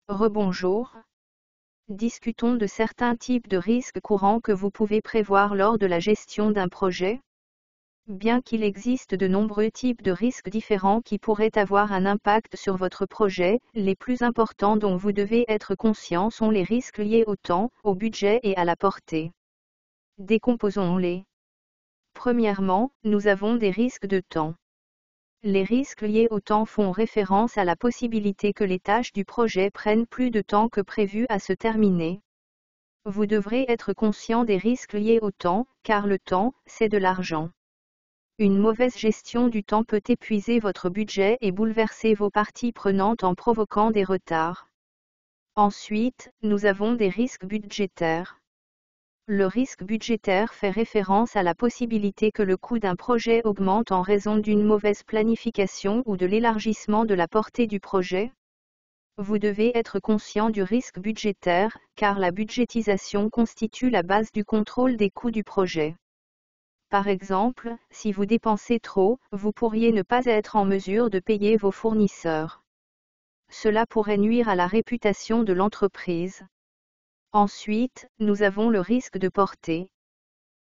Rebonjour. Discutons de certains types de risques courants que vous pouvez prévoir lors de la gestion d'un projet. Bien qu'il existe de nombreux types de risques différents qui pourraient avoir un impact sur votre projet, les plus importants dont vous devez être conscient sont les risques liés au temps, au budget et à la portée. Décomposons-les. Premièrement, nous avons des risques de temps. Les risques liés au temps font référence à la possibilité que les tâches du projet prennent plus de temps que prévu à se terminer. Vous devrez être conscient des risques liés au temps, car le temps, c'est de l'argent. Une mauvaise gestion du temps peut épuiser votre budget et bouleverser vos parties prenantes en provoquant des retards. Ensuite, nous avons des risques budgétaires. Le risque budgétaire fait référence à la possibilité que le coût d'un projet augmente en raison d'une mauvaise planification ou de l'élargissement de la portée du projet. Vous devez être conscient du risque budgétaire, car la budgétisation constitue la base du contrôle des coûts du projet. Par exemple, si vous dépensez trop, vous pourriez ne pas être en mesure de payer vos fournisseurs. Cela pourrait nuire à la réputation de l'entreprise. Ensuite, nous avons le risque de portée.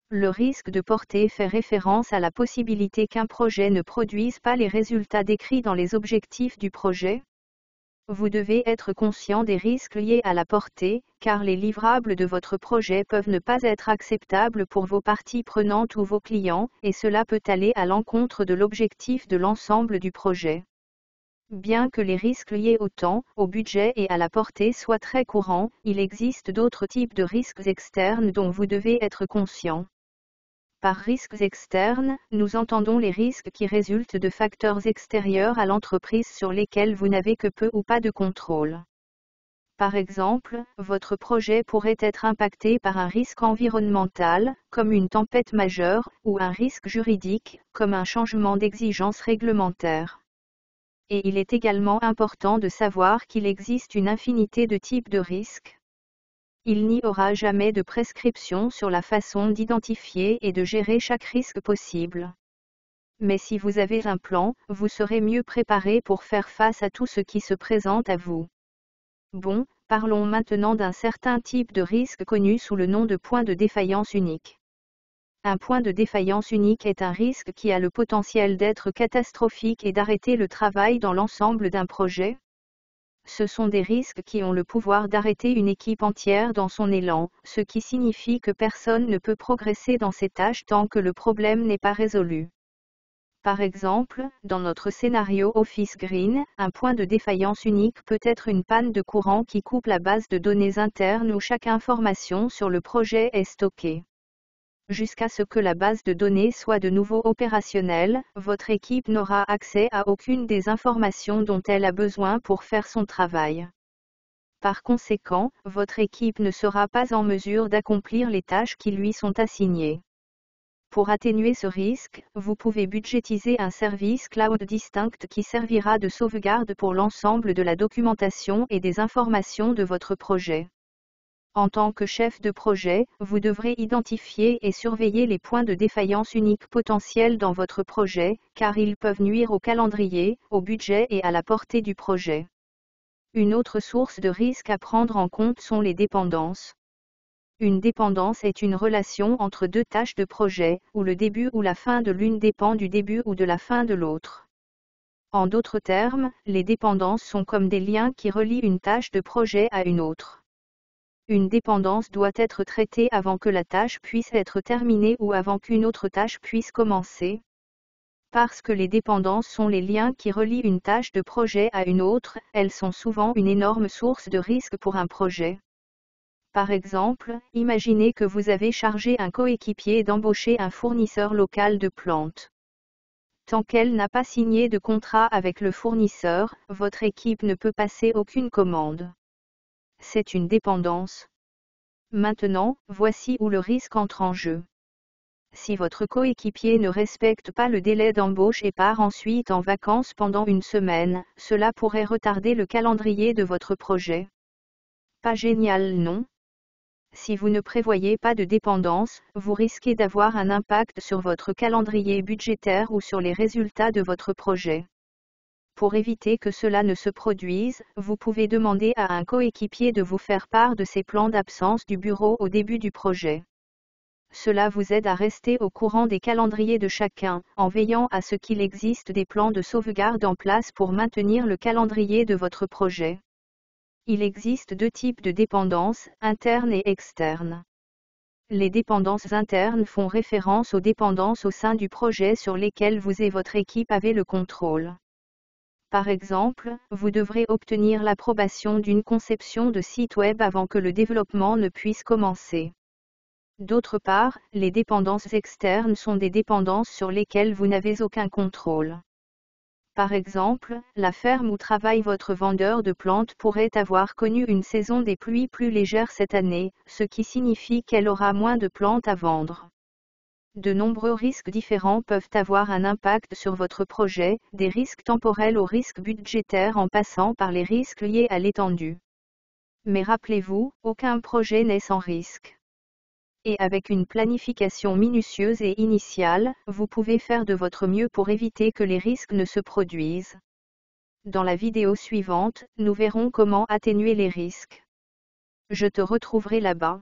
Le risque de portée fait référence à la possibilité qu'un projet ne produise pas les résultats décrits dans les objectifs du projet. Vous devez être conscient des risques liés à la portée, car les livrables de votre projet peuvent ne pas être acceptables pour vos parties prenantes ou vos clients, et cela peut aller à l'encontre de l'objectif de l'ensemble du projet. Bien que les risques liés au temps, au budget et à la portée soient très courants, il existe d'autres types de risques externes dont vous devez être conscient. Par risques externes, nous entendons les risques qui résultent de facteurs extérieurs à l'entreprise sur lesquels vous n'avez que peu ou pas de contrôle. Par exemple, votre projet pourrait être impacté par un risque environnemental, comme une tempête majeure, ou un risque juridique, comme un changement d'exigence réglementaire. Et il est également important de savoir qu'il existe une infinité de types de risques. Il n'y aura jamais de prescription sur la façon d'identifier et de gérer chaque risque possible. Mais si vous avez un plan, vous serez mieux préparé pour faire face à tout ce qui se présente à vous. Bon, parlons maintenant d'un certain type de risque connu sous le nom de point de défaillance unique. Un point de défaillance unique est un risque qui a le potentiel d'être catastrophique et d'arrêter le travail dans l'ensemble d'un projet. Ce sont des risques qui ont le pouvoir d'arrêter une équipe entière dans son élan, ce qui signifie que personne ne peut progresser dans ses tâches tant que le problème n'est pas résolu. Par exemple, dans notre scénario Office Green, un point de défaillance unique peut être une panne de courant qui coupe la base de données interne où chaque information sur le projet est stockée. Jusqu'à ce que la base de données soit de nouveau opérationnelle, votre équipe n'aura accès à aucune des informations dont elle a besoin pour faire son travail. Par conséquent, votre équipe ne sera pas en mesure d'accomplir les tâches qui lui sont assignées. Pour atténuer ce risque, vous pouvez budgétiser un service cloud distinct qui servira de sauvegarde pour l'ensemble de la documentation et des informations de votre projet. En tant que chef de projet, vous devrez identifier et surveiller les points de défaillance uniques potentiels dans votre projet, car ils peuvent nuire au calendrier, au budget et à la portée du projet. Une autre source de risque à prendre en compte sont les dépendances. Une dépendance est une relation entre deux tâches de projet, où le début ou la fin de l'une dépend du début ou de la fin de l'autre. En d'autres termes, les dépendances sont comme des liens qui relient une tâche de projet à une autre. Une dépendance doit être traitée avant que la tâche puisse être terminée ou avant qu'une autre tâche puisse commencer. Parce que les dépendances sont les liens qui relient une tâche de projet à une autre, elles sont souvent une énorme source de risque pour un projet. Par exemple, imaginez que vous avez chargé un coéquipier d'embaucher un fournisseur local de plantes. Tant qu'elle n'a pas signé de contrat avec le fournisseur, votre équipe ne peut passer aucune commande. C'est une dépendance. Maintenant, voici où le risque entre en jeu. Si votre coéquipier ne respecte pas le délai d'embauche et part ensuite en vacances pendant une semaine, cela pourrait retarder le calendrier de votre projet. Pas génial, non? Si vous ne prévoyez pas de dépendance, vous risquez d'avoir un impact sur votre calendrier budgétaire ou sur les résultats de votre projet. Pour éviter que cela ne se produise, vous pouvez demander à un coéquipier de vous faire part de ses plans d'absence du bureau au début du projet. Cela vous aide à rester au courant des calendriers de chacun, en veillant à ce qu'il existe des plans de sauvegarde en place pour maintenir le calendrier de votre projet. Il existe deux types de dépendances, internes et externes. Les dépendances internes font référence aux dépendances au sein du projet sur lesquelles vous et votre équipe avez le contrôle. Par exemple, vous devrez obtenir l'approbation d'une conception de site web avant que le développement ne puisse commencer. D'autre part, les dépendances externes sont des dépendances sur lesquelles vous n'avez aucun contrôle. Par exemple, la ferme où travaille votre vendeur de plantes pourrait avoir connu une saison des pluies plus légère cette année, ce qui signifie qu'elle aura moins de plantes à vendre. De nombreux risques différents peuvent avoir un impact sur votre projet, des risques temporels aux risques budgétaires en passant par les risques liés à l'étendue. Mais rappelez-vous, aucun projet n'est sans risque. Et avec une planification minutieuse et initiale, vous pouvez faire de votre mieux pour éviter que les risques ne se produisent. Dans la vidéo suivante, nous verrons comment atténuer les risques. Je te retrouverai là-bas.